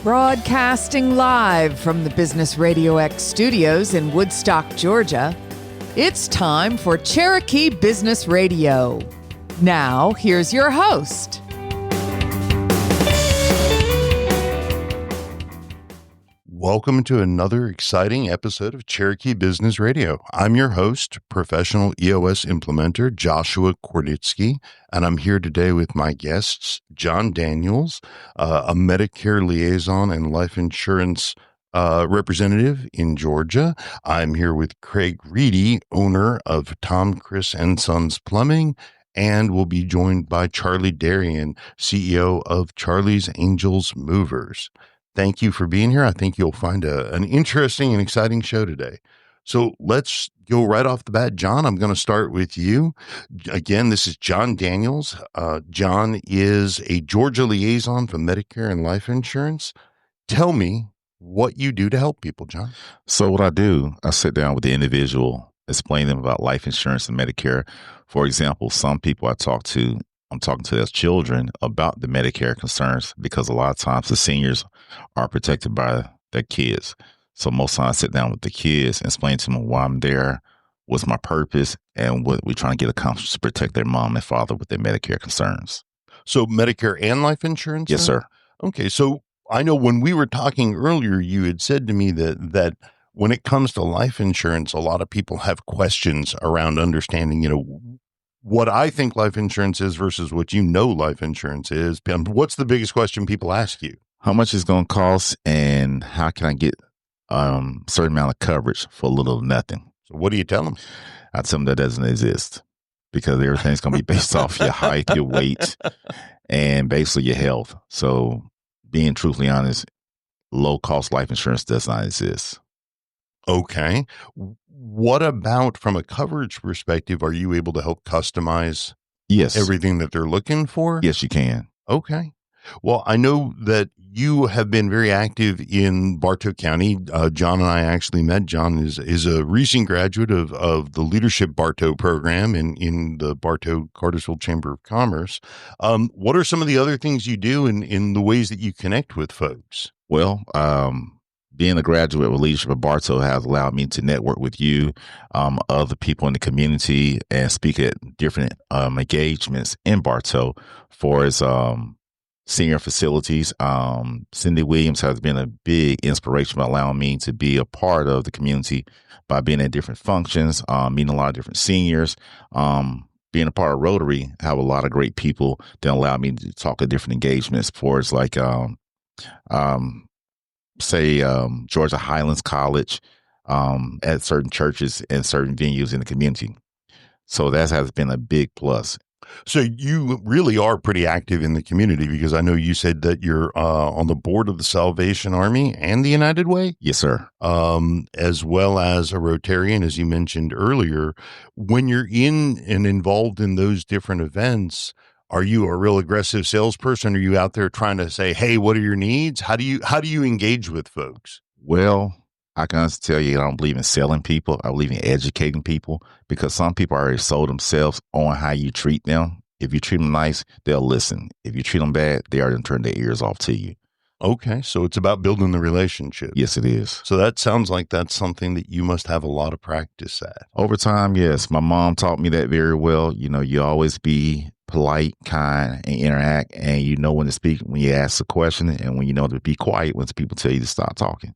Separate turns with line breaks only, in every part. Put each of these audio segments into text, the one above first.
Broadcasting live from the Business RadioX studios in Woodstock, Georgia, it's time for Cherokee Business Radio. Now, here's your host.
Welcome to another exciting episode of Cherokee Business Radio. I'm your host, professional EOS implementer Joshua Kornitsky, and I'm here today with my guests, John Daniels, a Medicare liaison and life insurance representative in Georgia. I'm here with Craig Reidy, owner of Tom, Chris & Sons Plumbing, and we'll be joined by Charlie Darrien, CEO of Charlie's Angels Movers. Thank you for being here. I think you'll find an interesting and exciting show today. So let's go right off the bat. John, I'm going to start with you. Again, this is John Daniels. John is a Georgia liaison for Medicare and life insurance. Tell me what you do to help people, John.
So what I do, I sit down with the individual, explain them about life insurance and Medicare. For example, some people I'm talking to as children about the Medicare concerns, because a lot of times the seniors are protected by their kids. So most times I sit down with the kids and explain to them why I'm there, what's my purpose, and what we're trying to get accomplished to protect their mom and father with their Medicare concerns.
So Medicare and life insurance?
Yes, sir.
Okay. So I know when we were talking earlier, you had said to me that when it comes to life insurance, a lot of people have questions around understanding, what I think life insurance is versus what life insurance is. What's the biggest question people ask you?
How much is going to cost, and how can I get a certain amount of coverage for a little or nothing?
So what do you tell them?
I tell them that doesn't exist, because everything's going to be based off your height, your weight, and basically your health. So being truthfully honest, low-cost life insurance does not exist.
Okay. What about from a coverage perspective? Are you able to help customize everything that they're looking for?
Yes, you can.
Okay. Well, I know that you have been very active in Bartow County. John and I actually met. John is a recent graduate of the Leadership Bartow program in the Bartow Cartersville Chamber of Commerce. What are some of the other things you do in the ways that you connect with folks?
Well, being a graduate with Leadership at Bartow has allowed me to network with you, other people in the community, and speak at different engagements in Bartow for its senior facilities. Cindy Williams has been a big inspiration by allowing me to be a part of the community by being at different functions, meeting a lot of different seniors, being a part of Rotary. I have a lot of great people that allow me to talk at different engagements for it's like Georgia Highlands College, at certain churches and certain venues in the community. So that has been a big plus.
So you really are pretty active in the community, because I know you said that you're on the board of the Salvation Army and the United Way.
Yes, sir.
As well as a Rotarian, as you mentioned earlier. When you're in and involved in those different events, are you a real aggressive salesperson? Are you out there trying to say, hey, what are your needs? How do you engage with folks?
Well, I can honestly tell you, I don't believe in selling people. I believe in educating people, because some people already sold themselves on how you treat them. If you treat them nice, they'll listen. If you treat them bad, they already turn their ears off to you.
Okay. So it's about building the relationship.
Yes, it is.
So that sounds like that's something that you must have a lot of practice at.
Over time, yes. My mom taught me that very well. You always be polite, kind, and interact, and you know when to speak when you ask a question, and when you know to be quiet when people tell you to stop talking.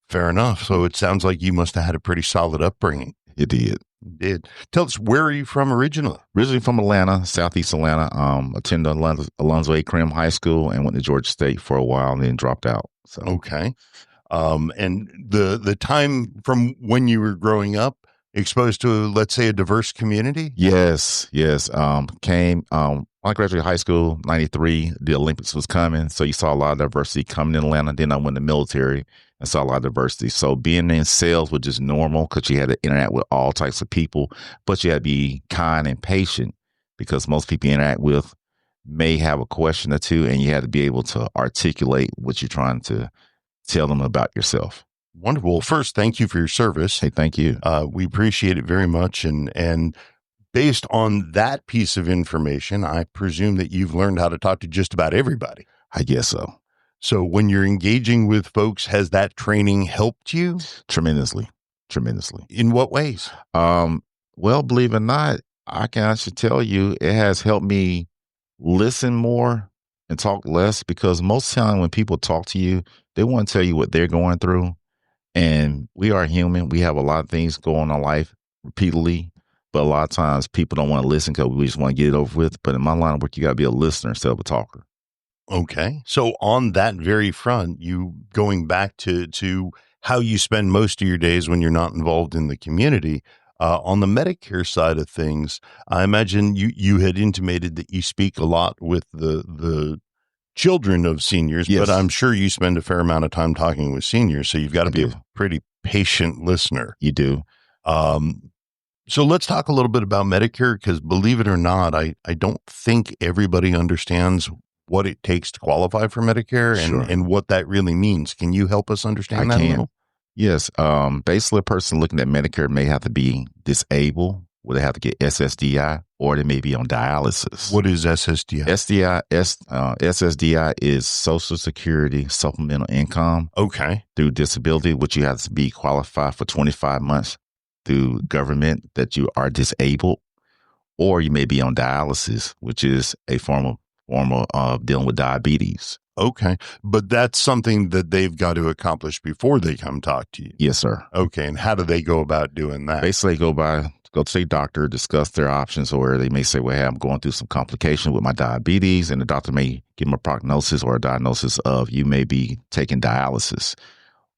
Fair enough. So it sounds like you must have had a pretty solid upbringing.
It did.
It did. Tell us, where are you from originally?
Originally from Atlanta, Southeast Atlanta. Attended Alonzo A. Krim High School and went to Georgia State for a while and then dropped out. So
okay. And the time from when you were growing up, exposed to, let's say, a diverse community?
Yes. When I graduated high school, 93, the Olympics was coming. So you saw a lot of diversity coming in Atlanta. Then I went to the military and saw a lot of diversity. So being in sales was just normal, because you had to interact with all types of people, but you had to be kind and patient, because most people you interact with may have a question or two, and you had to be able to articulate what you're trying to tell them about yourself.
Wonderful. Well, first, thank you for your service.
Hey, thank you.
We appreciate it very much. And based on that piece of information, I presume that you've learned how to talk to just about everybody.
I guess so.
So when you're engaging with folks, has that training helped you?
Tremendously.
In what ways?
Well, believe it or not, I can actually tell you it has helped me listen more and talk less, because most time when people talk to you, they want to tell you what they're going through. And we are human. We have a lot of things going on in life repeatedly, but a lot of times people don't want to listen because we just want to get it over with. But in my line of work, you got to be a listener instead of a talker.
Okay. So on that very front, you going back to how you spend most of your days when you're not involved in the community, on the Medicare side of things, I imagine you had intimated that you speak a lot with the children of seniors,
Yes.
but I'm sure you spend a fair amount of time talking with seniors, so you've got to be a pretty patient listener.
You do.
So let's talk a little bit about Medicare, because believe it or not, I don't think everybody understands what it takes to qualify for Medicare and what that really means. Can you help us understand that a little?
Yes. Basically, a person looking at Medicare may have to be disabled, or they have to get SSDI, or they may be on dialysis.
What is SSDI?
SSDI is Social Security Supplemental Income.
Okay.
Through disability, which you have to be qualified for 25 months through government that you are disabled, or you may be on dialysis, which is a form of dealing with diabetes.
Okay. But that's something that they've got to accomplish before they come talk to you.
Yes, sir.
Okay. And how do they go about doing that?
Basically, go to a doctor, discuss their options, or they may say, well, hey, I'm going through some complication with my diabetes, and the doctor may give them a prognosis or a diagnosis of you may be taking dialysis.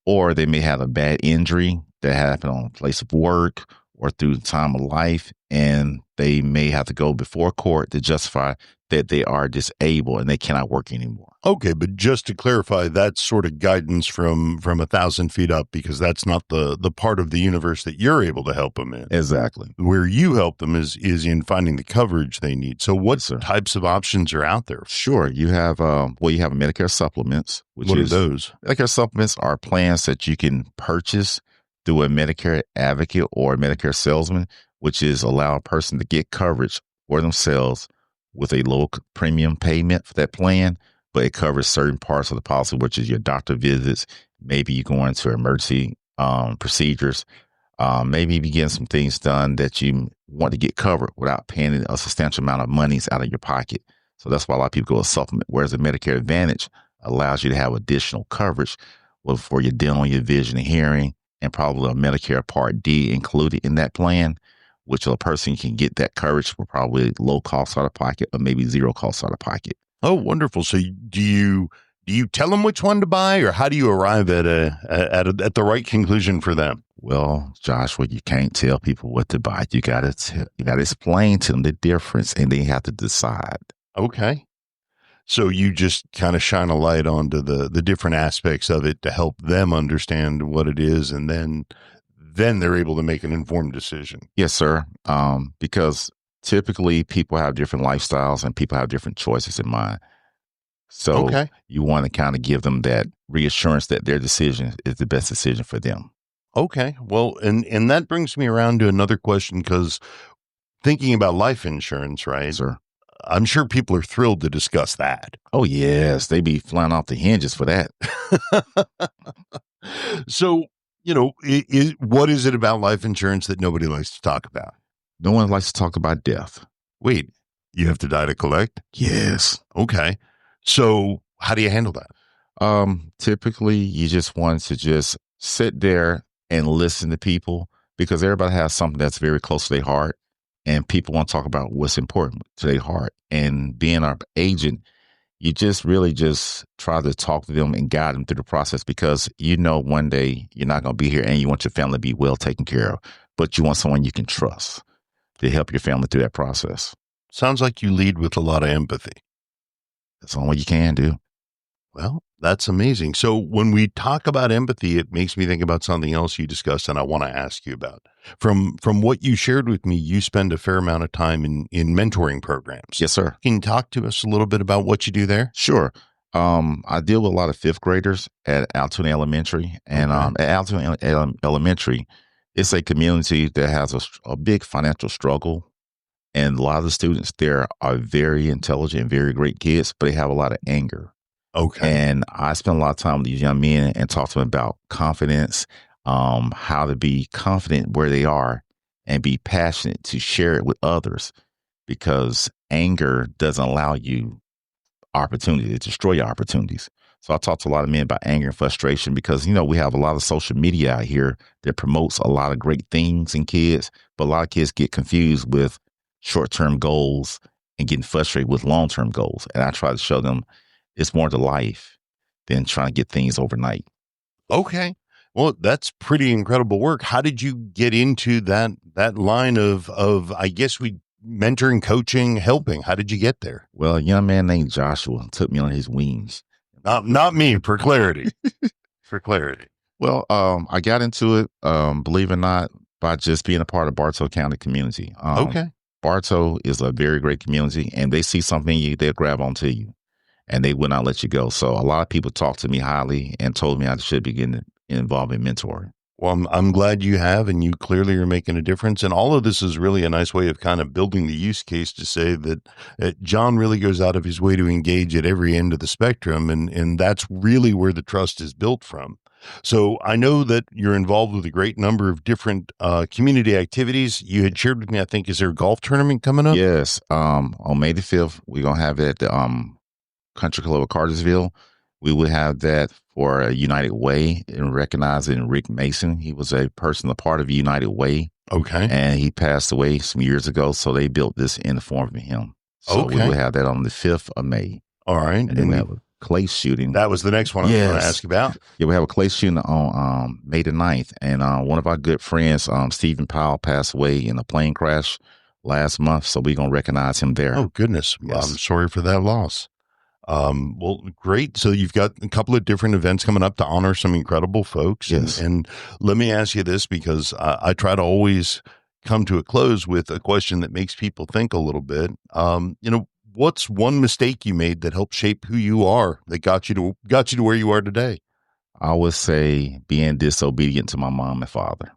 Or they may have a bad injury that happened on a place of work or through the time of life, and they may have to go before court to justify that they are disabled and they cannot work anymore.
Okay, but just to clarify, that's sort of guidance from 1,000 feet up, because that's not the part of the universe that you're able to help them in.
Exactly.
Where you help them is in finding the coverage they need. So what types of options are out there?
Sure. You have you have Medicare supplements.
What are those?
Medicare supplements are plans that you can purchase through a Medicare advocate or a Medicare salesman, which is allow a person to get coverage for themselves with a low premium payment for that plan, but it covers certain parts of the policy, which is your doctor visits. Maybe you go into emergency procedures. Maybe you getting some things done that you want to get covered without paying a substantial amount of monies out of your pocket. So that's why a lot of people go a supplement, whereas the Medicare Advantage allows you to have additional coverage for your dental, your vision and hearing, and probably a Medicare Part D included in that plan, which a person can get that coverage for probably low cost out of pocket or maybe zero cost out of pocket.
Oh, wonderful. So do you tell them which one to buy, or how do you arrive at the right conclusion for them?
Well, Joshua, you can't tell people what to buy. You got to explain to them the difference, and they have to decide.
Okay. So you just kind of shine a light onto the different aspects of it to help them understand what it is, and then they're able to make an informed decision.
Yes, sir. Because typically people have different lifestyles and people have different choices in mind. So you want to kind of give them that reassurance that their decision is the best decision for them.
Okay. Well, and that brings me around to another question, because thinking about life insurance, right?
Sir.
I'm sure people are thrilled to discuss that.
Oh, yes. They be flying off the hinges for that.
So, what is it about life insurance that nobody likes to talk about?
No one likes to talk about death.
Wait, you have to die to collect?
Yes.
Okay. So how do you handle that?
Typically, you just want to just sit there and listen to people, because everybody has something that's very close to their heart, and people want to talk about what's important to their heart. And being our agent, you just really just try to talk to them and guide them through the process, because one day you're not going to be here and you want your family to be well taken care of, but you want someone you can trust to help your family through that process.
Sounds like you lead with a lot of empathy.
That's the only way you can do.
Well, that's amazing. So when we talk about empathy, it makes me think about something else you discussed, and I want to ask you about. From what you shared with me, you spend a fair amount of time in mentoring programs.
Yes, sir.
Can you talk to us a little bit about what you do there?
Sure. I deal with a lot of fifth graders at Altoona Elementary, and at Altoona Elementary, it's a community that has a big financial struggle. And a lot of the students there are very intelligent, very great kids, but they have a lot of anger.
Okay.
And I spend a lot of time with these young men and talk to them about confidence, how to be confident where they are and be passionate to share it with others, because anger doesn't allow you opportunity to destroy your opportunities. So I talk to a lot of men about anger and frustration because, we have a lot of social media out here that promotes a lot of great things in kids, but a lot of kids get confused with short-term goals and getting frustrated with long-term goals. And I try to show them it's more to life than trying to get things overnight.
Okay. Well, that's pretty incredible work. How did you get into that line of I guess mentoring, coaching, helping? How did you get there?
Well, a young man named Joshua took me on his wings.
Not me, for clarity. For clarity.
Well, I got into it, believe it or not, by just being a part of Bartow County community.
Okay.
Bartow is a very great community, and they see something in you, they'll grab onto you, and they will not let you go. So a lot of people talked to me highly and told me I should be getting involved in mentoring.
Well, I'm glad you have, and you clearly are making a difference. And all of this is really a nice way of kind of building the use case to say that John really goes out of his way to engage at every end of the spectrum. And that's really where the trust is built from. So I know that you're involved with a great number of different community activities. You had shared with me, I think, is there a golf tournament coming up?
Yes. On May the 5th, we're going to have it at the Country Club of Cartersville. We will have that for a United Way and recognizing Rick Mason. He was a part of United Way.
Okay.
And he passed away some years ago. So they built this in the form of him. So we will have that on the 5th of May.
All right.
And then we have a clay shooting.
That was the next one I was going to ask about.
Yeah, we have a clay shooting on May the 9th. And one of our good friends, Stephen Powell, passed away in a plane crash last month. So we're going to recognize him there.
Oh, goodness. Yes. I'm sorry for that loss. Well, great. So you've got a couple of different events coming up to honor some incredible folks.
Yes.
And let me ask you this, because I try to always come to a close with a question that makes people think a little bit. What's one mistake you made that helped shape who you are, that got you to where you are today?
I would say being disobedient to my mom and father.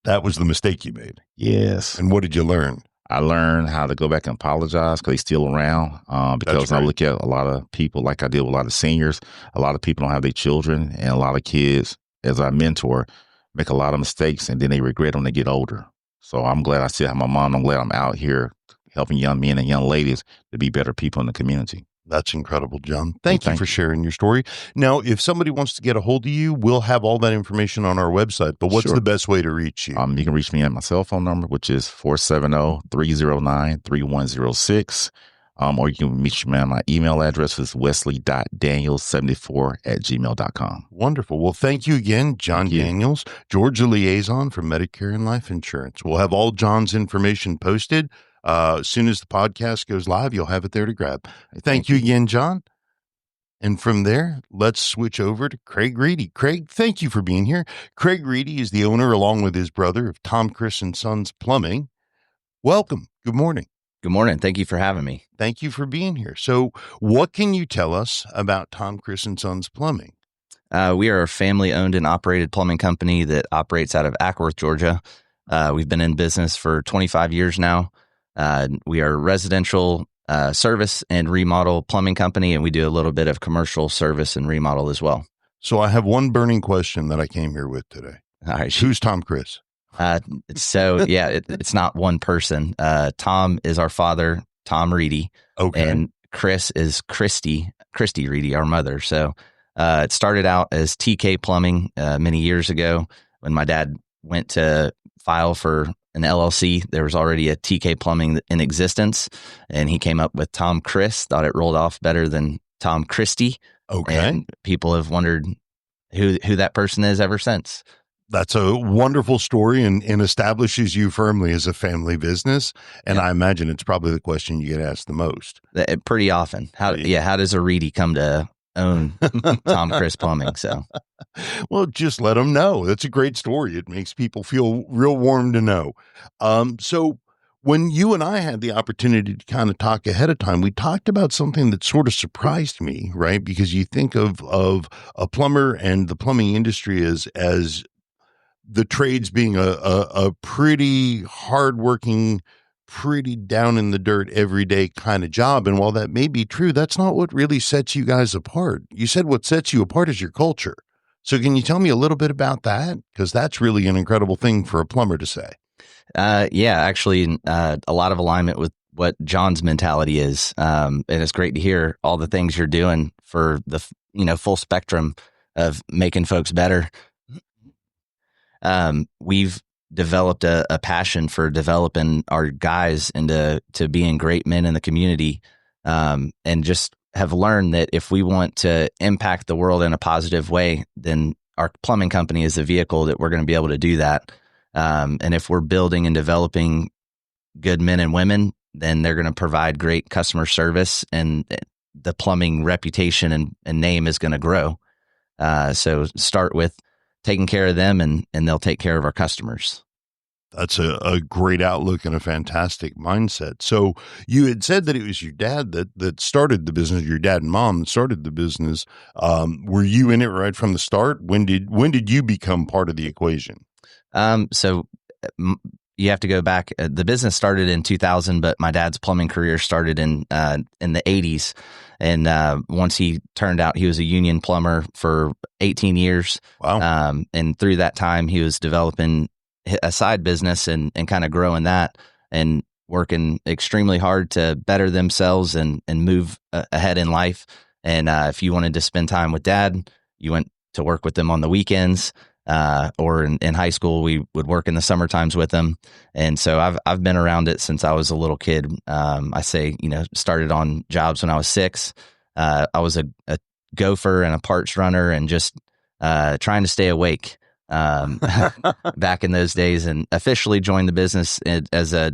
That was the mistake you made.
Yes.
And what did you learn?
I learned how to go back and apologize because they're still around. Because I look at a lot of people, like I deal with a lot of seniors, a lot of people don't have their children, and a lot of kids, as I mentor, make a lot of mistakes, and then they regret when they get older. So I'm glad I still have my mom. I'm glad I'm out here helping young men and young ladies to be better people in the community.
That's incredible, John. Thank you for sharing your story. Now, if somebody wants to get a hold of you, we'll have all that information on our website. But what's the best way to reach you?
You can reach me at my cell phone number, which is 470-309-3106. Or you can reach me at my email address is wesley.daniels74@gmail.com.
Wonderful. Well, thank you again, John Daniels, Georgia Liaison for Medicare and Life Insurance. We'll have all John's information posted. As soon as the podcast goes live, you'll have it there to grab. Thank you again, John. And from there, let's switch over to Craig Reidy. Craig, thank you for being here. Craig Reidy is the owner, along with his brother, of Tom, Chris & Sons Plumbing. Welcome. Good morning.
Good morning. Thank you for having me.
Thank you for being here. So what can you tell us about Tom, Chris & Sons Plumbing?
We are a family-owned and operated plumbing company that operates out of Ackworth, Georgia. We've been in business for 25 years now. We are a residential service and remodel plumbing company, and we do a little bit of commercial service and remodel as well.
So I have one burning question that I came here with today.
All right.
Who's Tom Chris?
It's not one person. Tom is our father, Tom Reidy.
Okay.
And Chris is Christy Reidy, our mother. So it started out as TK Plumbing many years ago. When my dad went to file for an LLC, there was already a TK Plumbing in existence, and he came up with Tom Chris, thought it rolled off better than Tom Christy.
Okay.
And people have wondered who that person is ever since.
That's a wonderful story and establishes you firmly as a family business. And I imagine it's probably the question you get asked the most.
Pretty often. How does a Reidy come to own Tom Chris Plumbing? So,
well, just let them know. That's a great story. It makes people feel real warm to know. So when you and I had the opportunity to kind of talk ahead of time, we talked about something that sort of surprised me, right? Because you think of a plumber and the plumbing industry as the trades being a pretty hardworking pretty down in the dirt everyday kind of job. And while that may be true, that's not what really sets you guys apart. You said what sets you apart is your culture. So can you tell me a little bit about that? Because that's really an incredible thing for a plumber to say.
Yeah, actually, a lot of alignment with what John's mentality is. And it's great to hear all the things you're doing for the, full spectrum of making folks better. We've developed a passion for developing our guys into being great men in the community, and just have learned that if we want to impact the world in a positive way, then our plumbing company is the vehicle that we're going to be able to do that. And if we're building and developing good men and women, then they're going to provide great customer service, and the plumbing reputation and name is going to grow. So start with taking care of them, and they'll take care of our customers.
That's a great outlook and a fantastic mindset. So you had said that it was your dad that started the business, your dad and mom that started the business. Were you in it right from the start? When did you become part of the equation?
So you have to go back. The business started in 2000, but my dad's plumbing career started in the 80s. And once he turned out, he was a union plumber for 18 years.
Wow.
And through that time, he was developing a side business and kind of growing that and working extremely hard to better themselves and move ahead in life. And if you wanted to spend time with dad, you went to work with them on the weekends. Or in high school, we would work in the summer times with them. And so I've been around it since I was a little kid. I say, started on jobs when I was 6. I was a gopher and a parts runner and just trying to stay awake back in those days, and officially joined the business as a,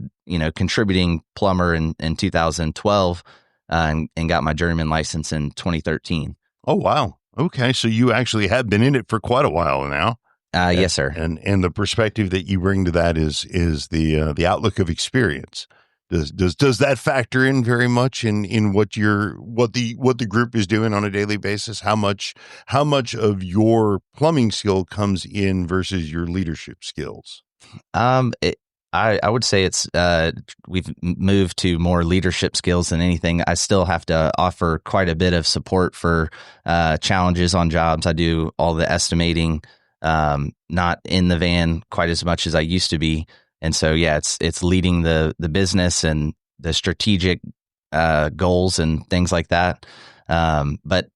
contributing plumber in 2012 and got my journeyman license in 2013.
Oh, wow. Okay. So you actually have been in it for quite a while now.
Yes, sir.
And the perspective that you bring to that is the outlook of experience. Does that factor in very much in what the group is doing on a daily basis? How much of your plumbing skill comes in versus your leadership skills?
I would say it's we've moved to more leadership skills than anything. I still have to offer quite a bit of support for challenges on jobs. I do all the estimating, not in the van quite as much as I used to be. And so, yeah, it's leading the business and the strategic goals and things like that. But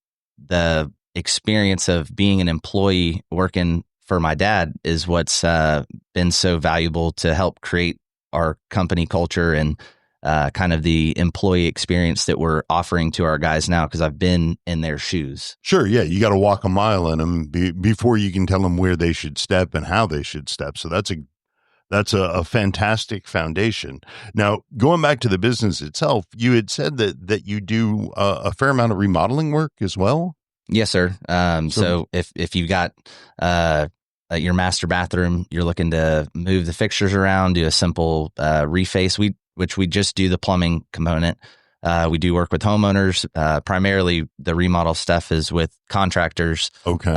the experience of being an employee working for my dad is what's been so valuable to help create our company culture and kind of the employee experience that we're offering to our guys now, because I've been in their shoes.
Sure. Yeah. You got to walk a mile in them before you can tell them where they should step and how they should step. So that's a fantastic foundation. Now, going back to the business itself, you had said that you do a fair amount of remodeling work as well.
Yes, sir. So if you've got your master bathroom, you're looking to move the fixtures around, do a simple reface, which we just do the plumbing component. We do work with homeowners. Primarily, the remodel stuff is with contractors.
Okay.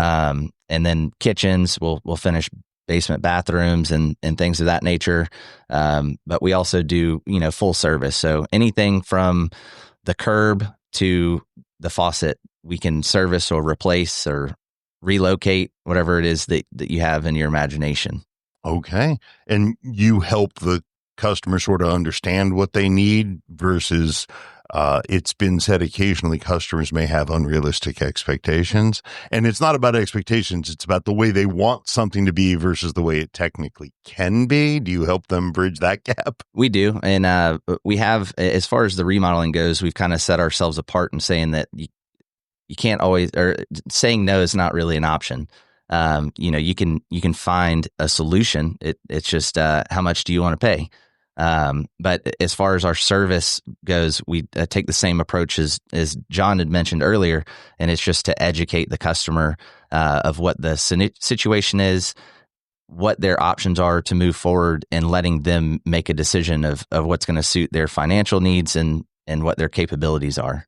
And then kitchens, we'll finish basement bathrooms and things of that nature. But we also do, full service. So anything from the curb to the faucet, we can service or replace or relocate, whatever it is that you have in your imagination.
Okay. And you help the customer sort of understand what they need versus it's been said occasionally customers may have unrealistic expectations. And it's not about expectations. It's about the way they want something to be versus the way it technically can be. Do you help them bridge that gap?
We do. And we have, as far as the remodeling goes, we've kind of set ourselves apart in saying that you can't always, or saying no is not really an option. You can find a solution. It's just how much do you want to pay? But as far as our service goes, we take the same approach as John had mentioned earlier, and it's just to educate the customer of what the situation is, what their options are to move forward, and letting them make a decision of what's going to suit their financial needs and what their capabilities are.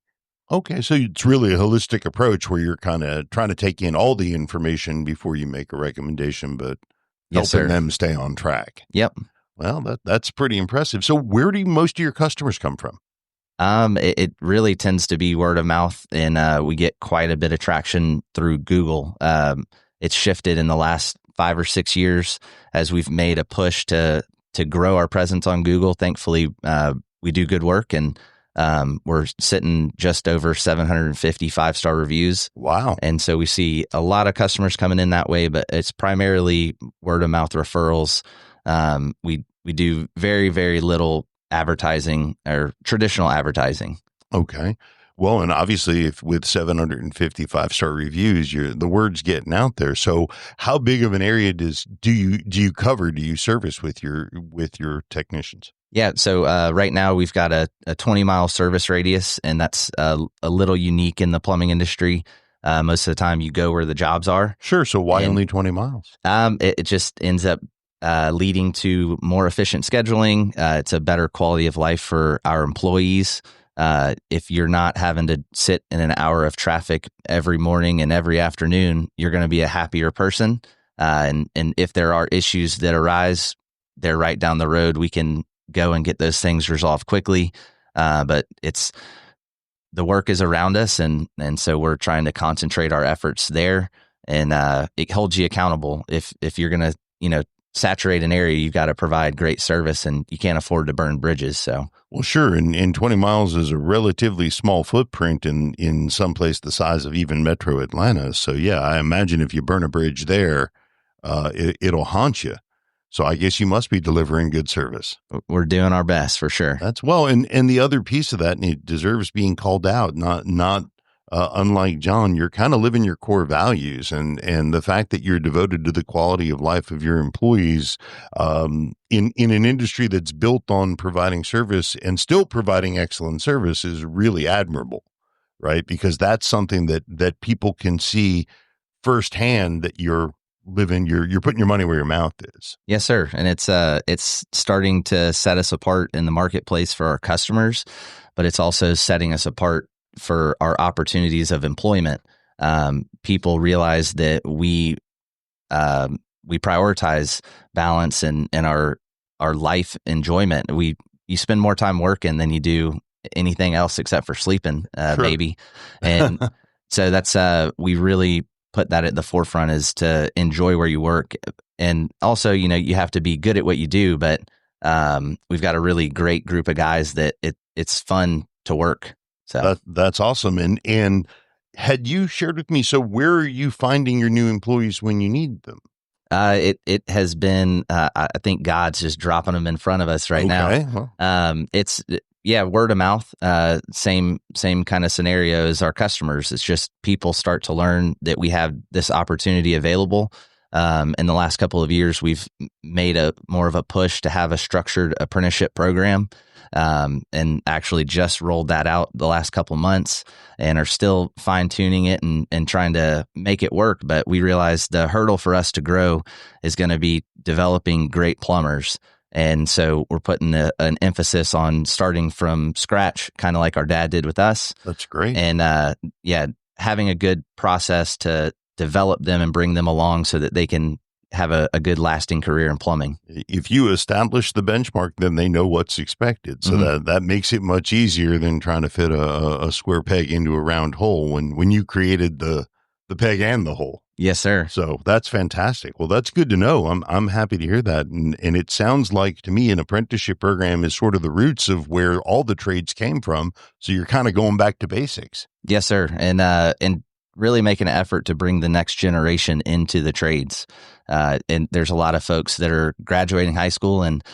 Okay, so it's really a holistic approach where you're kind of trying to take in all the information before you make a recommendation, but
Yes,
helping
sir.
them stay on track.
Yep.
Well, that's pretty impressive. So where do most of your customers come from?
It really tends to be word of mouth, and we get quite a bit of traction through Google. It's shifted in the last 5 or 6 years as we've made a push to grow our presence on Google. Thankfully, we do good work, and we're sitting just over 750 5-star reviews.
Wow.
And so we see a lot of customers coming in that way, but it's primarily word of mouth referrals. We do very, very little advertising or traditional advertising.
Okay. Well, and obviously, if with 750 5-star reviews, the word's getting out there. So, how big of an area do you cover? Do you service with your technicians?
Yeah. So right now we've got a 20-mile service radius, and that's a little unique in the plumbing industry. Most of the time, you go where the jobs are.
Sure. So, why only 20 miles?
It just ends up leading to more efficient scheduling. It's a better quality of life for our employees. If you're not having to sit in an hour of traffic every morning and every afternoon, you're going to be a happier person. And if there are issues that arise, they're right down the road. We can go and get those things resolved quickly. But the work is around us, and so we're trying to concentrate our efforts there. And it holds you accountable. If you're going to, saturate an area, you've got to provide great service, and you can't afford to burn bridges. So,
well, sure. And 20 miles is a relatively small footprint in some place the size of even Metro Atlanta. So, yeah, I imagine if you burn a bridge there, it'll haunt you. So I guess you must be delivering good service.
We're doing our best for sure.
That's well. And the other piece of that, and it deserves being called out, not unlike John, you're kind of living your core values, and the fact that you're devoted to the quality of life of your employees in an industry that's built on providing service and still providing excellent service is really admirable, right? Because that's something that people can see firsthand, that you're living, you're putting your money where your mouth is.
Yes, sir. And it's starting to set us apart in the marketplace for our customers, but it's also setting us apart for our opportunities of employment. People realize that we prioritize balance and our life enjoyment. You spend more time working than you do anything else except for sleeping,
Sure.
maybe. And so that's we really put that at the forefront, is to enjoy where you work. And also, you have to be good at what you do, but we've got a really great group of guys that it's fun to work. So
that's awesome. And had you shared with me, so where are you finding your new employees when you need them?
It has been, I think God's just dropping them in front of us right now.
Well.
It's word of mouth. Same kind of scenario as our customers. It's just people start to learn that we have this opportunity available. In the last couple of years, we've made more of a push to have a structured apprenticeship program. And actually just rolled that out the last couple months, and are still fine tuning it and trying to make it work. But we realized the hurdle for us to grow is going to be developing great plumbers. And so we're putting an emphasis on starting from scratch, kind of like our dad did with us.
That's great.
And having a good process to develop them and bring them along so that they can have a good lasting career in plumbing.
If you establish the benchmark, then they know what's expected. So that makes it much easier than trying to fit a square peg into a round hole when you created the peg and the hole.
Yes, sir.
So that's fantastic. Well, that's good to know. I'm happy to hear that. And it sounds like to me an apprenticeship program is sort of the roots of where all the trades came from. So you're kind of going back to basics.
Yes, sir. And really making an effort to bring the next generation into the trades. And there's a lot of folks that are graduating high school and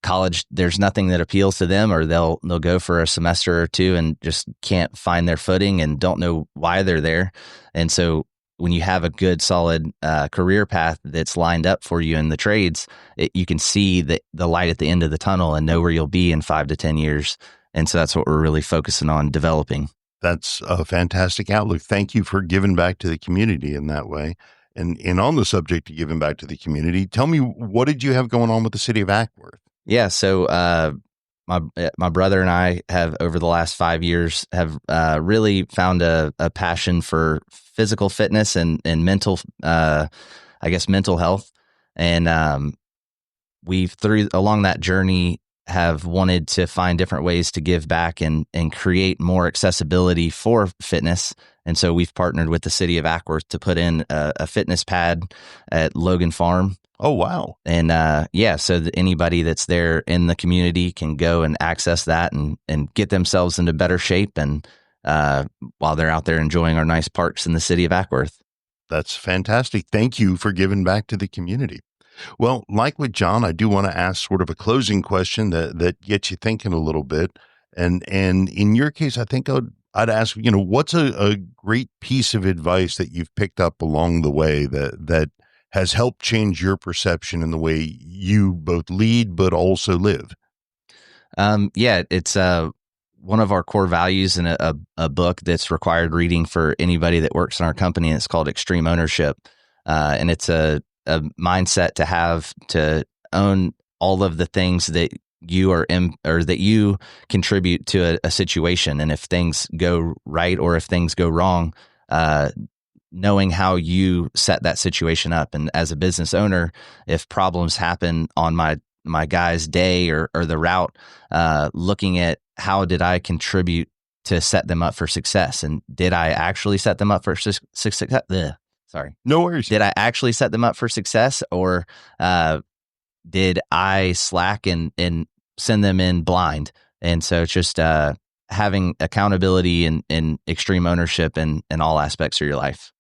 college. There's nothing that appeals to them, or they'll go for a semester or two and just can't find their footing and don't know why they're there. And so when you have a good, solid career path that's lined up for you in the trades, you can see the light at the end of the tunnel and know where you'll be in 5 to 10 years. And so that's what we're really focusing on developing.
That's a fantastic outlook. Thank you for giving back to the community in that way. And on the subject of giving back to the community, tell me, what did you have going on with the city of Acworth?
Yeah, so my brother and I have, over the last 5 years, have really found a passion for physical fitness and mental, mental health. And we've along that journey have wanted to find different ways to give back and create more accessibility for fitness. And so we've partnered with the city of Ackworth to put in a fitness pad at Logan Farm.
Oh, wow.
And so that anybody that's there in the community can go and access that and get themselves into better shape and while they're out there enjoying our nice parks in the city of Ackworth.
That's fantastic. Thank you for giving back to the community. Well, like with John, I do want to ask sort of a closing question that gets you thinking a little bit. And in your case, I think I'd ask, what's a great piece of advice that you've picked up along the way that has helped change your perception in the way you both lead but also live?
It's one of our core values in a book that's required reading for anybody that works in our company. And it's called Extreme Ownership. And it's a mindset to have to own all of the things that you are in, or that you contribute to a situation. And if things go right or if things go wrong, knowing how you set that situation up. And as a business owner, if problems happen on my guy's day or the route, looking at how did I contribute to set them up for success? And did I actually set them up for success? Sorry.
No worries.
Did I actually set them up for success, or did I slack and send them in blind? And so it's just having accountability and extreme ownership in all aspects of your life.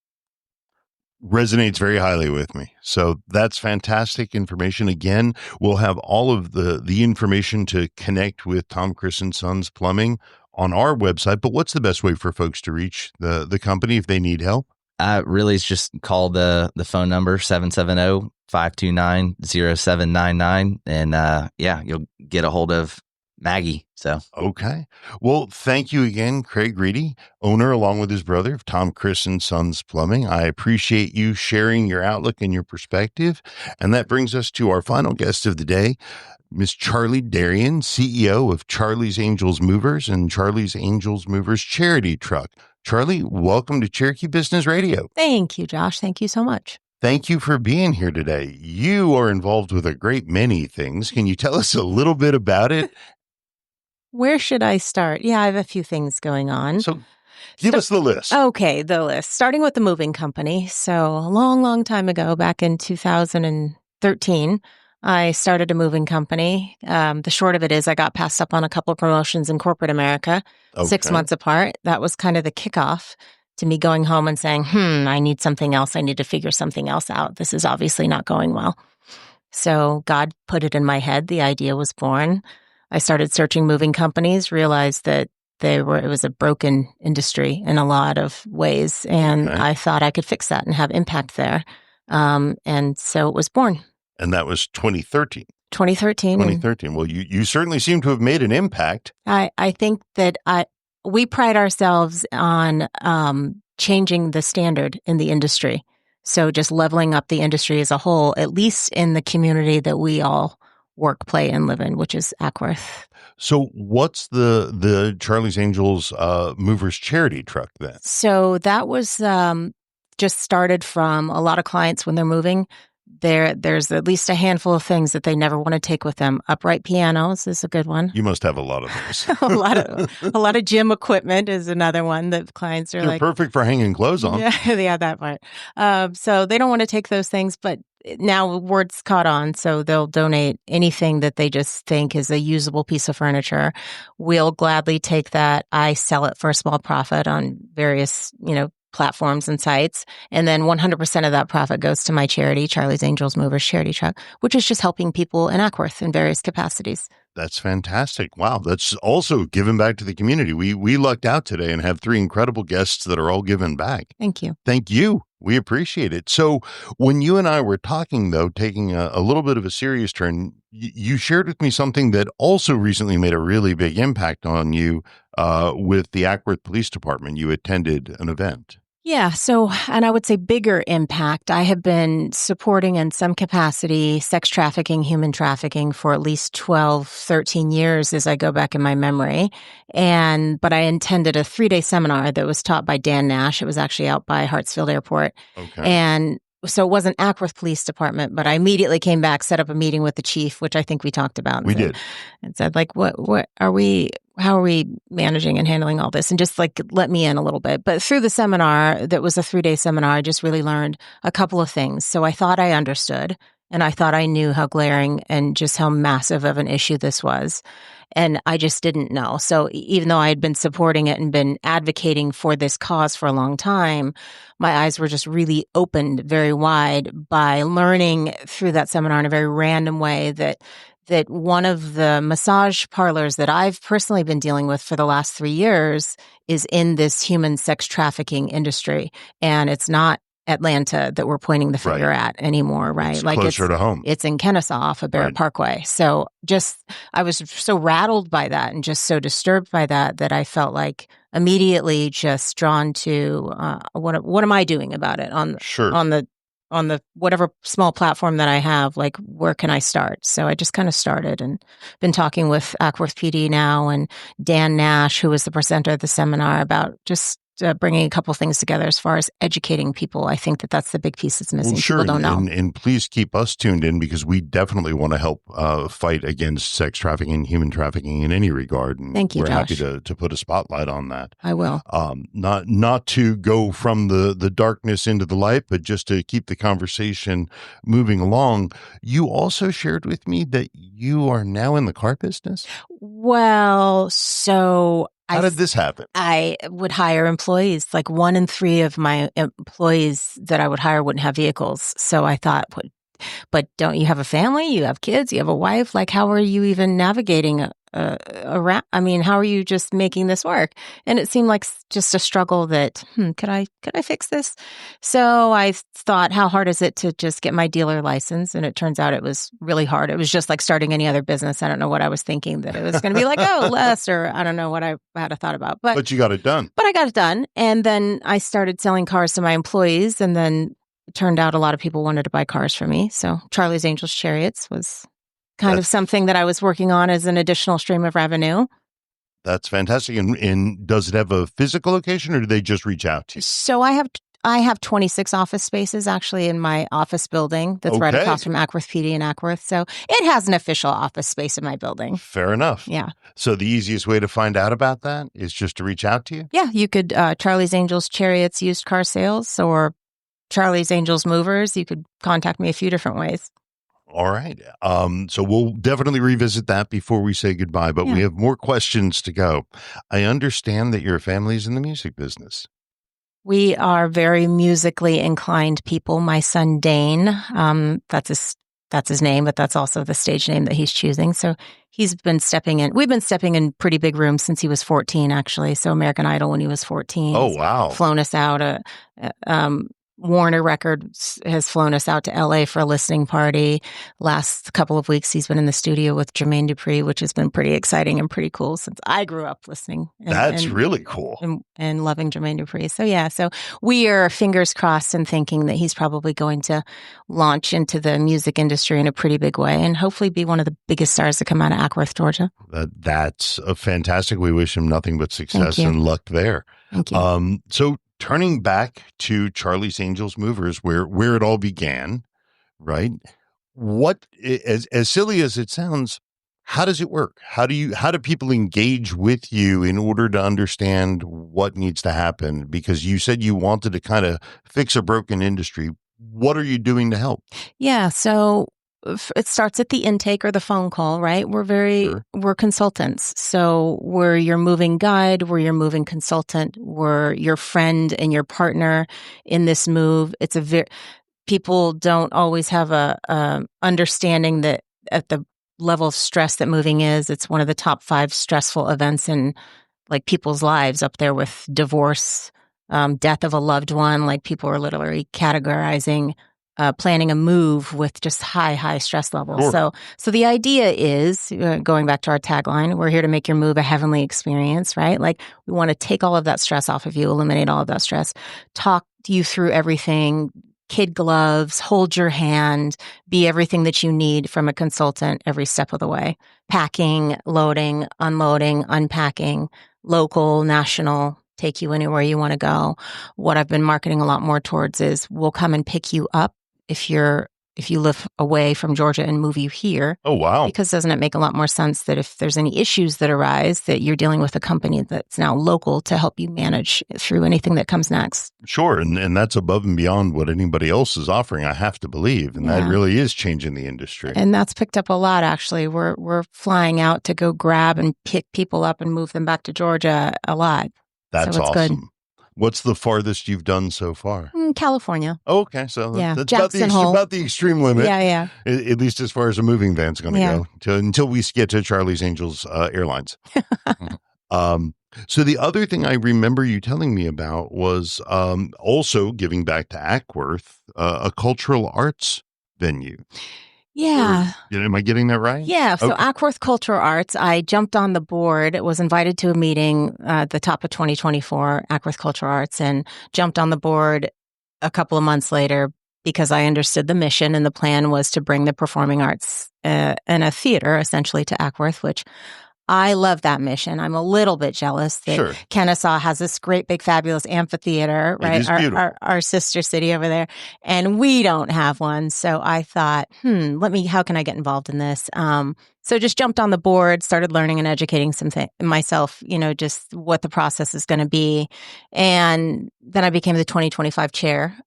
Resonates very highly with me. So that's fantastic information. Again, we'll have all of the information to connect with Tom, Chris & Sons Plumbing on our website. But what's the best way for folks to reach the company if they need help?
Really, it's just call the phone number 770-529-0799. And you'll get a hold of Maggie. So,
okay. Well, thank you again, Craig Reidy, owner along with his brother of Tom, Chris & Sons Plumbing. I appreciate you sharing your outlook and your perspective. And that brings us to our final guest of the day, Miss Charlie Darrien, CEO of Charlie's Angels Movers and Charlie's Angels Movers Charity Truck. Charlie, welcome to Cherokee Business Radio.
Thank you, Josh. Thank you so much.
Thank you for being here today. You are involved with a great many things. Can you tell us a little bit about it?
Where should I start? Yeah, I have a few things going on.
So give us the list.
Okay, the list. Starting with the moving company. So a long, long time ago, back in 2013, I started a moving company. The short of it is I got passed up on a couple of promotions in corporate America, 6 months apart. That was kind of the kickoff to me going home and saying, I need something else. I need to figure something else out. This is obviously not going well. So God put it in my head. The idea was born. I started searching moving companies, realized that it was a broken industry in a lot of ways. And I thought I could fix that and have impact there. And so it was born.
And that was 2013.
2013.
2013. Well, you certainly seem to have made an impact.
I think that we pride ourselves on changing the standard in the industry. So just leveling up the industry as a whole, at least in the community that we all work, play, and live in, which is Ackworth.
So what's the Charlie's Angels Movers Charity Truck then?
So that was just started from a lot of clients when they're moving. There's at least a handful of things that they never want to take with them. Upright pianos is a good one.
You must have a lot of those.
a lot of gym equipment is another one that clients are
They're perfect for hanging clothes on.
Yeah, that part. So they don't want to take those things, but now word's caught on, so they'll donate anything that they just think is a usable piece of furniture. We'll gladly take that. I sell it for a small profit on various, platforms and sites. And then 100% of that profit goes to my charity, Charlie's Angels Movers Charity Truck, which is just helping people in Ackworth in various capacities.
That's fantastic. Wow. That's also giving back to the community. We lucked out today and have 3 incredible guests that are all giving back.
Thank you.
Thank you. We appreciate it. So when you and I were talking, though, taking a little bit of a serious turn, you shared with me something that also recently made a really big impact on you with the Ackworth Police Department. You attended an event.
Yeah. So, and I would say bigger impact. I have been supporting in some capacity sex trafficking, human trafficking for at least 12, 13 years as I go back in my memory. But I attended a 3-day seminar that was taught by Dan Nash. It was actually out by Hartsfield Airport.
Okay.
And so it wasn't Ackworth Police Department, but I immediately came back, set up a meeting with the chief, which I think we talked about.
We did.
And said, like, how are we managing and handling all this? And just like let me in a little bit. But through the seminar, that was a 3-day seminar, I just really learned a couple of things. So I thought I understood, and I thought I knew how glaring and just how massive of an issue this was. And I just didn't know. So even though I had been supporting it and been advocating for this cause for a long time, my eyes were just really opened very wide by learning through that seminar in a very random way that one of the massage parlors that I've personally been dealing with for the last 3 years is in this human sex trafficking industry. And it's not Atlanta that we're pointing the finger at anymore, right?
It's closer to home.
It's in Kennesaw off of Barrett Parkway. So I was so rattled by that and just so disturbed by that I felt like immediately just drawn to what am I doing about it on the whatever small platform that I have, like where can I start? So I just kind of started and been talking with Ackworth PD now and Dan Nash, who was the presenter of the seminar, about just bringing a couple things together as far as educating people. I think that's the big piece that's missing.
Well, sure.
People don't know.
And please keep us tuned in, because we definitely want to help fight against sex trafficking and human trafficking in any regard. And
thank you,
we're
Josh.
happy to put a spotlight on that.
I will.
Not to go from the darkness into the light, but just to keep the conversation moving along. You also shared with me that you are now in the car business.
Well, so
how did this happen?
I would hire employees. Like 1 in 3 of my employees that I would hire wouldn't have vehicles. So I thought, but don't you have a family? You have kids? You have a wife? Like, how are you even navigating around? I mean, how are you just making this work? And it seemed like just a struggle that, could I fix this? So I thought, how hard is it to just get my dealer license? And it turns out it was really hard. It was just like starting any other business. I don't know what I was thinking, that it was going to be like, less, or I don't know what I had a thought about. But
you got it done.
But I got it done. And then I started selling cars to my employees, and then it turned out a lot of people wanted to buy cars from me. So Charlie's Angels Chariots was kind of something that I was working on as an additional stream of revenue.
That's fantastic. And does it have a physical location, or do they just reach out to you?
So I have 26 office spaces actually in my office building that's right across from Ackworth PD in Ackworth. So it has an official office space in my building.
Fair enough.
Yeah.
So the easiest way to find out about that is just to reach out to you?
Yeah. You could, Charlie's Angels Chariots used car sales, or Charlie's Angels Movers. You could contact me a few different ways.
All right. So we'll definitely revisit that before we say goodbye, but we have more questions to go. I understand that your family's in the music business.
We are very musically inclined people. My son, Dane, that's his name, but that's also the stage name that he's choosing. So he's been stepping in. We've been stepping in pretty big rooms since he was 14, actually. So American Idol when he was 14.
Oh, wow.
Flown us out. Warner Records has flown us out to LA for a listening party. Last couple of weeks, he's been in the studio with Jermaine Dupri, which has been pretty exciting and pretty cool since I grew up listening.
That's really cool.
And loving Jermaine Dupri. So we are fingers crossed and thinking that he's probably going to launch into the music industry in a pretty big way and hopefully be one of the biggest stars to come out of Ackworth, Georgia.
That's fantastic. We wish him nothing but success and luck there.
Thank you.
So turning back to Charlie's Angels Movers, where it all began, right? What, as silly as it sounds, how does it work? How do people engage with you in order to understand what needs to happen? Because you said you wanted to kind of fix a broken industry. What are you doing to help?
Yeah. So it starts at the intake or the phone call, right? We're consultants. So we're your moving guide, we're your moving consultant, we're your friend and your partner in this move. People don't always have a understanding that at the level of stress that moving is, it's one of the top 5 stressful events in like people's lives, up there with divorce, death of a loved one. Like people are literally categorizing planning a move with just high stress levels.
Sure.
So the idea is, going back to our tagline, we're here to make your move a heavenly experience, right? Like we want to take all of that stress off of you, eliminate all of that stress, talk you through everything, kid gloves, hold your hand, be everything that you need from a consultant every step of the way. Packing, loading, unloading, unpacking, local, national, take you anywhere you want to go. What I've been marketing a lot more towards is we'll come and pick you up if you live away from Georgia and move you here.
Oh, wow.
Because doesn't it make a lot more sense that if there's any issues that arise, that you're dealing with a company that's now local to help you manage through anything that comes next?
Sure. And that's above and beyond what anybody else is offering, I have to believe. And that really is changing the industry.
And that's picked up a lot, actually. We're flying out to go grab and pick people up and move them back to Georgia a lot.
That's
so it's
awesome.
Good.
What's the farthest you've done so far?
California.
Oh, okay. So that's
Jackson
about the extreme limit.
Yeah.
At least as far as a moving van's going to go until we get to Charlie's Angels Airlines. So the other thing I remember you telling me about was also giving back to Ackworth, a cultural arts venue.
Yeah.
Am I getting that right?
Yeah. So Ackworth Cultural Arts, I jumped on the board, was invited to a meeting at the top of 2024, Ackworth Cultural Arts, and jumped on the board a couple of months later because I understood the mission, and the plan was to bring the performing arts and a theater essentially to Ackworth, which I love that mission. I'm a little bit jealous that Kennesaw has this great, big, fabulous amphitheater, right? Our sister city over there. And we don't have one. So I thought, how can I get involved in this? So just jumped on the board, started learning and educating myself, just what the process is going to be. And then I became the 2025 chair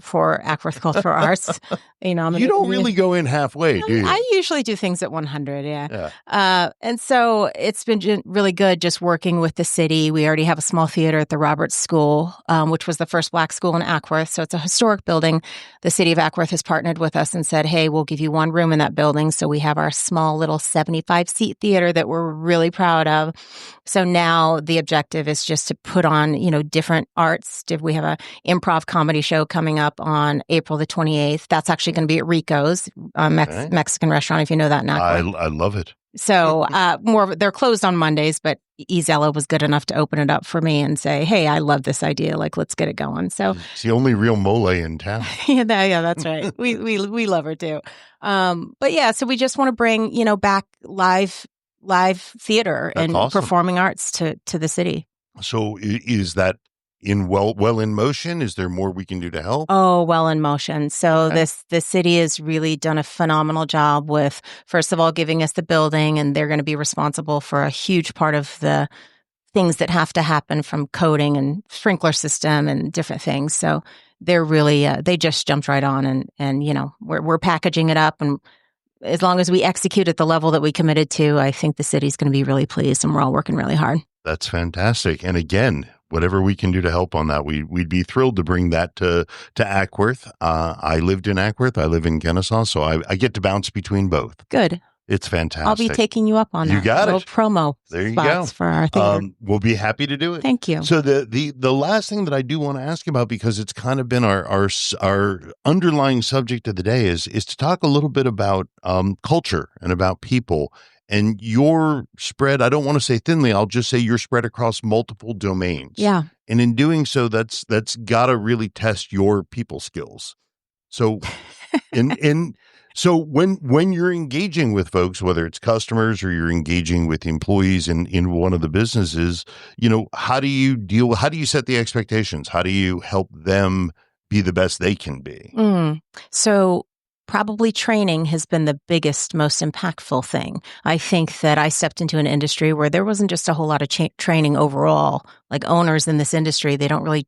for Ackworth Cultural Arts. You
don't really go in halfway, do you?
I usually do things at 100, yeah. And so it's been really good just working with the city. We already have a small theater at the Roberts School, which was the first Black school in Ackworth. So it's a historic building. The city of Ackworth has partnered with us and said, hey, we'll give you one room in that building. So we have our small little 75-seat theater that we're really proud of. So now the objective is just to put on, different arts. We have an improv comedy show coming up on April the 28th. That's actually going to be at Rico's, Mexican restaurant, if you know that now.
I love it.
So they're closed on Mondays, but Izella was good enough to open it up for me and say, hey, I love this idea. Like, let's get it going. So
it's the only real mole in town.
yeah, that's right. We love her too. But yeah, so we just want to bring, back live theater and performing arts to the city. So
is that well in motion? Is there more we can do to help?
Oh, well in motion. So the city has really done a phenomenal job with, first of all, giving us the building, and they're going to be responsible for a huge part of the things that have to happen from coding and sprinkler system and different things. So they're really, they just jumped right on and we're packaging it up, and as long as we execute at the level that we committed to, I think the city's going to be really pleased, and we're all working really hard.
That's fantastic. And again, whatever we can do to help on that, we'd be thrilled to bring that to Ackworth. I lived in Ackworth. I live in Kennesaw, so I get to bounce between both.
Good.
It's fantastic.
I'll be taking you up on that.
You got
little
it.
Promo
there you
spots
go.
For our theater.
We'll be happy to do it.
Thank you.
So the last thing that I do want to ask about, because it's kind of been our underlying subject of the day, is to talk a little bit about culture and about people. And your spread, I don't want to say thinly, I'll just say you're spread across multiple domains.
Yeah.
And in doing so, that's got to really test your people skills. So so when you're engaging with folks, whether it's customers or you're engaging with employees in one of the businesses, how do you set the expectations? How do you help them be the best they can be?
So probably training has been the biggest, most impactful thing. I think that I stepped into an industry where there wasn't just a whole lot of training overall. Like owners in this industry, they don't really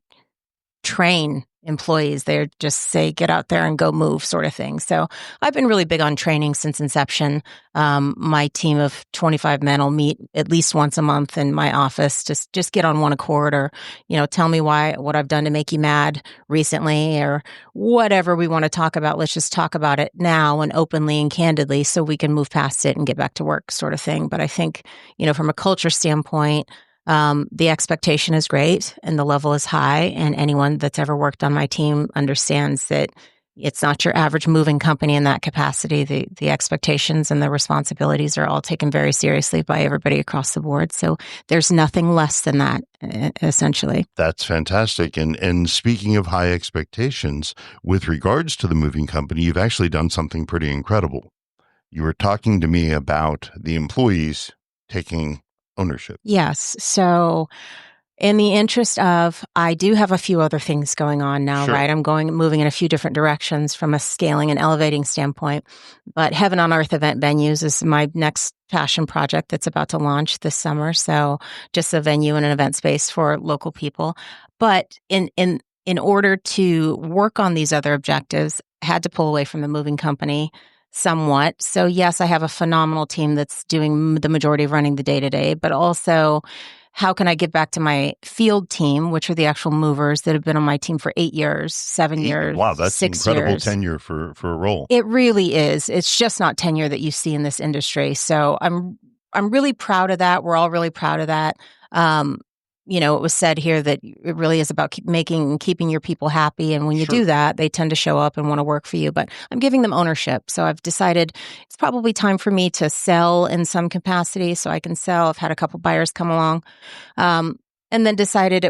train employees. They're just say, get out there and go move sort of thing. So I've been really big on training since inception. My team of 25 men will meet at least once a month in my office, just get on one accord, or, tell me what I've done to make you mad recently, or whatever we want to talk about. Let's just talk about it now and openly and candidly so we can move past it and get back to work sort of thing. But I think, from a culture standpoint, the expectation is great and the level is high, and anyone that's ever worked on my team understands that it's not your average moving company in that capacity. The expectations and the responsibilities are all taken very seriously by everybody across the board. So there's nothing less than that, essentially.
That's fantastic. And speaking of high expectations, with regards to the moving company, you've actually done something pretty incredible. You were talking to me about the employees taking ownership.
Yes. So In the interest of, I do have a few other things going on now,
Sure.
right? I'm moving in a few different directions from a scaling and elevating standpoint. But Heaven on Earth event venues is my next passion project that's about to launch this summer. So just a venue and an event space for local people. But in order to work on these other objectives, I had to pull away from the moving company somewhat. So yes, I have a phenomenal team that's doing the majority of running the day-to-day, but also how can I give back to my field team, which are the actual movers that have been on my team for 8 years, 7 years,
Wow, that's
6
incredible
years.
tenure for a role.
It really is. It's just not tenure that you see in this industry. So I'm really proud of that. We're all really proud of that. It was said here that it really is about keeping your people happy. And when you do that, they tend to show up and want to work for you. But I'm giving them ownership. So I've decided it's probably time for me to sell in some capacity so I can sell. I've had a couple buyers come along and then decided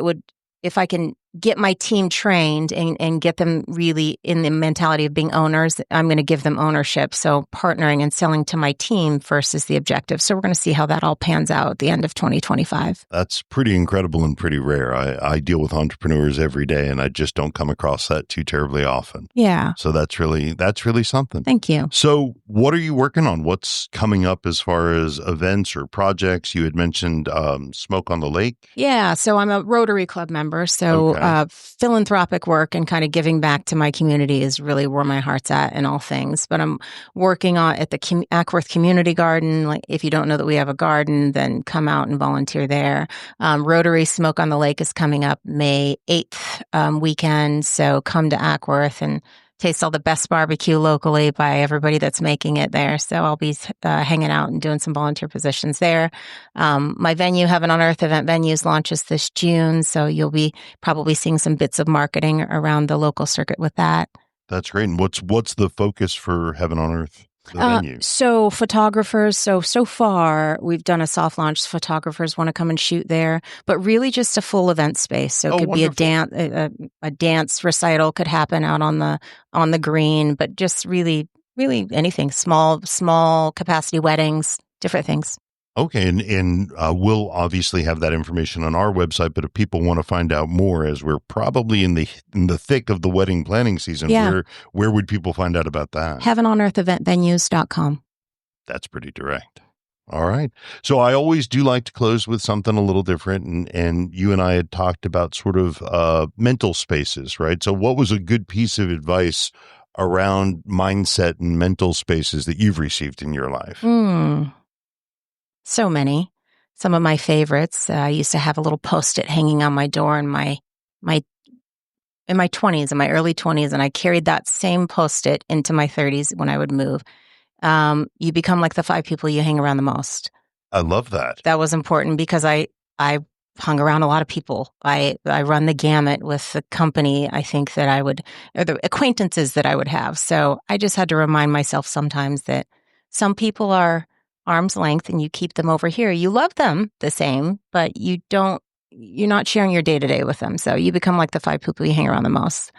if I can get my team trained and get them really in the mentality of being owners, I'm going to give them ownership. So partnering and selling to my team first is the objective. So we're going to see how that all pans out at the end of 2025.
That's pretty incredible and pretty rare. I deal with entrepreneurs every day, and I just don't come across that too terribly often.
Yeah.
So that's really something.
Thank you.
So what are you working on? What's coming up as far as events or projects? You had mentioned Smoke on the Lake.
Yeah. So I'm a Rotary Club member. So philanthropic work and kind of giving back to my community is really where my heart's at in all things. But I'm working at the Ackworth Community Garden. Like, if you don't know that we have a garden, then come out and volunteer there. Rotary Smoke on the Lake is coming up May 8th weekend. So come to Ackworth and taste all the best barbecue locally by everybody that's making it there. So I'll be hanging out and doing some volunteer positions there. My venue, Heaven on Earth Event Venues, launches this June. So you'll be probably seeing some bits of marketing around the local circuit with that.
That's great. And what's the focus for Heaven on Earth? Venue?
So photographers, so far we've done a soft launch. Photographers want to come and shoot there, but really just a full event space. So it could be a dance recital could happen out on the green, but just really anything, small capacity weddings, different things.
Okay, and we'll obviously have that information on our website. But if people want to find out more, as we're probably in the thick of the wedding planning season, where would people find out about that?
HeavenOnEarthEventVenues.com.
That's pretty direct. All right. So I always do like to close with something a little different, and you and I had talked about sort of mental spaces, right? So what was a good piece of advice around mindset and mental spaces that you've received in your life?
So many. Some of my favorites. I used to have a little Post-it hanging on my door in my 20s, in my early 20s, and I carried that same Post-it into my 30s when I would move. You become like the 5 people you hang around the most.
I love that.
That was important because I hung around a lot of people. I run the gamut with the company. I think that or the acquaintances that I would have. So I just had to remind myself sometimes that some people are arm's length and you keep them over here. You love them the same, but you're not sharing your day-to-day with them. So you become like the 5 people you hang around the most.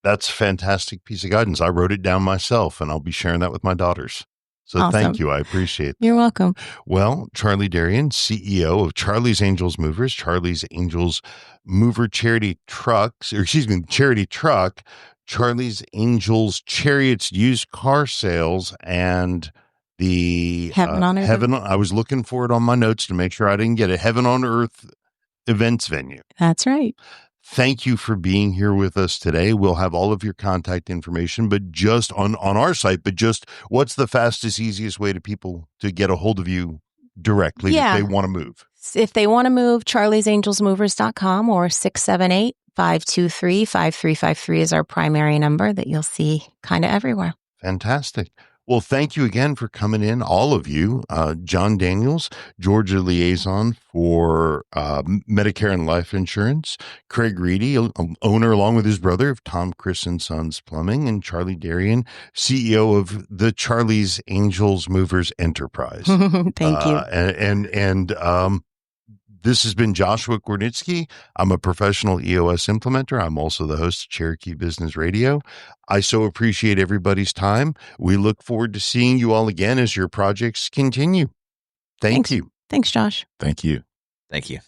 That's a fantastic piece of guidance. I wrote it down myself, and I'll be sharing that with my daughters. So
Awesome.
Thank you. I appreciate that.
You're welcome.
Well, Charlie Darrien, CEO of Charlie's Angels Movers, Charlie's Angels Mover Charity Truck, Charlie's Angels Chariots Used Car Sales, and the
Heaven on Earth.
I was looking for it on my notes to make sure I didn't get it. Heaven on Earth events venue.
That's right.
Thank you for being here with us today. We'll have all of your contact information, but just on our site, but just what's the fastest, easiest way to people to get a hold of you directly if they want to move?
If they want to move, charliesangelsmovers.com or 678-523-5353 is our primary number that you'll see kind of everywhere.
Fantastic. Well, thank you again for coming in, all of you. John Daniels, Georgia Liaison for Medicare and Life Insurance. Craig Reidy, owner along with his brother of Tom, Chris & Sons Plumbing. And Charlie Darrien, CEO of the Charlie's Angels Movers Enterprise.
Thank you.
And this has been Joshua Kornitsky. I'm a professional EOS implementer. I'm also the host of Cherokee Business Radio. I so appreciate everybody's time. We look forward to seeing you all again as your projects continue. Thank you.
Thanks, Josh.
Thank you.
Thank you.